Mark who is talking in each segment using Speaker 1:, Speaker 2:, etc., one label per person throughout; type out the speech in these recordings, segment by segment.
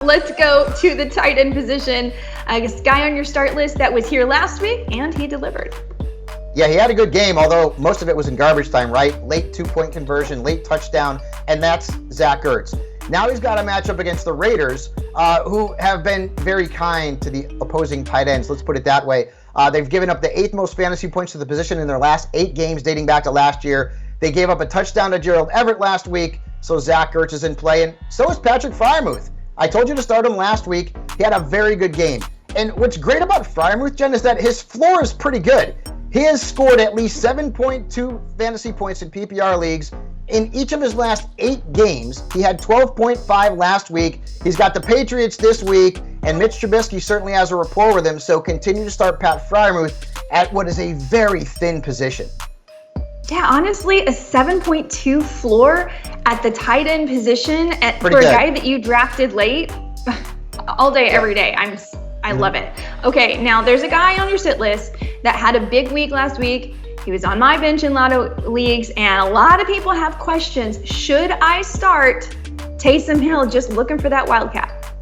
Speaker 1: Let's go to the tight end position. This guy on your start list that was here last week, and he delivered.
Speaker 2: Yeah, he had a good game, although most of it was in garbage time, right? Late 2-point conversion, late touchdown, and that's Zach Ertz. Now he's got a matchup against the Raiders, who have been very kind to the opposing tight ends. Let's put it that way. They've given up the 8th most fantasy points to the position in their last 8 games dating back to last year. They gave up a touchdown to Gerald Everett last week, so Zach Ertz is in play, and so is Patrick Freiermuth. I told you to start him last week. He had a very good game. And what's great about Freiermuth, Jen, is that his floor is pretty good. He has scored at least 7.2 fantasy points in PPR leagues in each of his last 8 games. He had 12.5 last week. He's got the Patriots this week, and Mitch Trubisky certainly has a rapport with him, so continue to start Pat Freiermuth at what is a very thin position.
Speaker 1: Yeah, honestly, a 7.2 floor at the tight end position for
Speaker 2: good.
Speaker 1: A guy that you drafted late, all day, every day. I love it. Okay, now there's a guy on your sit list that had a big week last week. He was on my bench in a lot of leagues, and a lot of people have questions. Should I start Taysom Hill, just looking for that wildcat?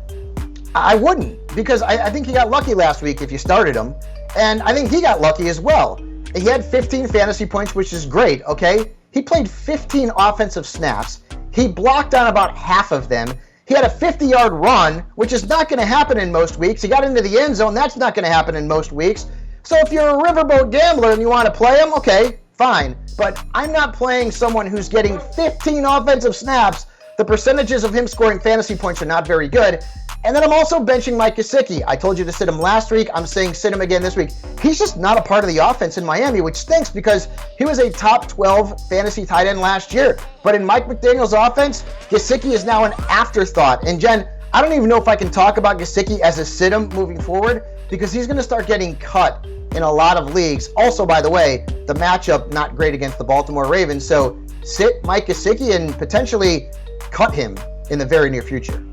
Speaker 2: I wouldn't, because I think he got lucky last week if you started him, and I think he got lucky as well. He had 15 fantasy points, which is great, okay? He played 15 offensive snaps. He blocked on about half of them. He had a 50-yard run, which is not going to happen in most weeks. He got into the end zone. That's not going to happen in most weeks. So if you're a riverboat gambler and you want to play him, okay, fine. But I'm not playing someone who's getting 15 offensive snaps. The percentages of him scoring fantasy points are not very good. And then I'm also benching Mike Gesicki. I told you to sit him last week. I'm saying sit him again this week. He's just not a part of the offense in Miami, which stinks because he was a top 12 fantasy tight end last year. But in Mike McDaniel's offense, Gesicki is now an afterthought. And Jen, I don't even know if I can talk about Gesicki as a sit him moving forward because he's going to start getting cut in a lot of leagues. Also, by the way, the matchup not great against the Baltimore Ravens. So sit Mike Gesicki and potentially cut him in the very near future.